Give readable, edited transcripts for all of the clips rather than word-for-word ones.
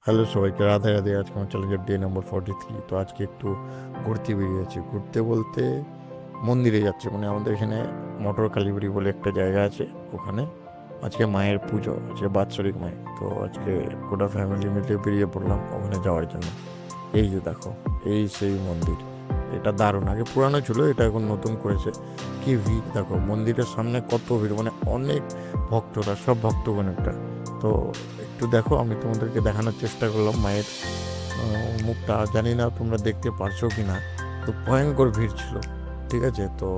Hello সবাইকে, রাধে রাধে। আজকে আমার চ্যালেঞ্জের ডে নম্বর 43। তো আজকে একটু ঘুরতে বেরিয়েছি। ঘুরতে বলতে মন্দিরে যাচ্ছে, মানে আমাদের এখানে মটর কালীবাড়ি বলে একটা জায়গা আছে। ওখানে আজকে মায়ের পুজো আছে, বাৎসরিক মায়ের। তো আজকে গোটা ফ্যামিলি মিলে বেরিয়ে পড়লাম ওখানে যাওয়ার জন্য। এই যে দেখো, এই সেই মন্দির। এটা দারুণ, আগে পুরানো ছিল, এটা এখন নতুন করেছে। কি ভিড় দেখো, মন্দিরের সামনে কত ভিড়, মানে অনেক ভক্তরা, সব ভক্তগণ একটা। তো একটু দেখো, আমি তোমাদেরকে দেখানোর চেষ্টা করলাম মায়ের মুখটা। জানি না তোমরা দেখতে পারছো কি না। তো ভয়ঙ্কর ভিড় ছিল, ঠিক আছে। তো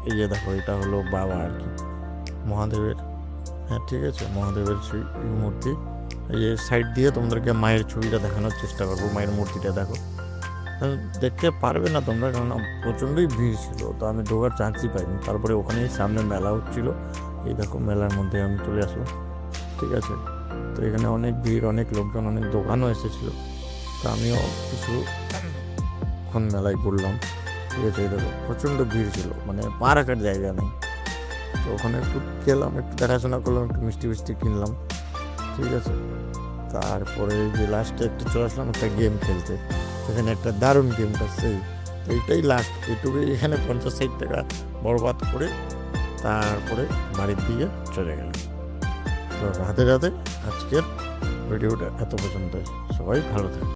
এই যে দেখো, এটা হলো বাবা আর কি, মহাদেবের। হ্যাঁ ঠিক আছে, মহাদেবের সেই মূর্তি। এই যে সাইড দিয়ে তোমাদেরকে মায়ের ছবিটা দেখানোর চেষ্টা করবো, মায়ের মূর্তিটা দেখো। দেখতে পারবে না তোমরা, কারণ প্রচণ্ডই ভিড় ছিল, তো আমি ঢোকার চান্সই পাইনি। তারপরে ওখানেই সামনে মেলা হচ্ছিল, এই দেখো মেলার মধ্যে আমি চলে আসলাম, ঠিক আছে। তো এখানে অনেক ভিড়, অনেক লোকজন, অনেক দোকানও এসেছিল। তো আমিও কিছুক্ষণ মেলায় ঘুরলাম, ঠিক আছে। এই দেখো প্রচণ্ড ভিড় ছিল, মানে পা রাখার জায়গা নেই। তো ওখানে একটু গেলাম, একটু দেখাশোনা করলাম, একটু মিষ্টি মিষ্টি কিনলাম, ঠিক আছে। তারপরে যে লাস্টে একটু চলে আসলাম একটা গেম খেলতে। সেখানে একটা দারুণ গেমটা সেই, এইটাই লাস্ট। এটুকুই, এখানে 50-60 টাকা বরবাদ করে তারপরে বাড়ির দিকে চলে গেলাম। তো রাতে রাতে আজকের ভিডিওটা এত পর্যন্ত। সবাই ভালো থাকে।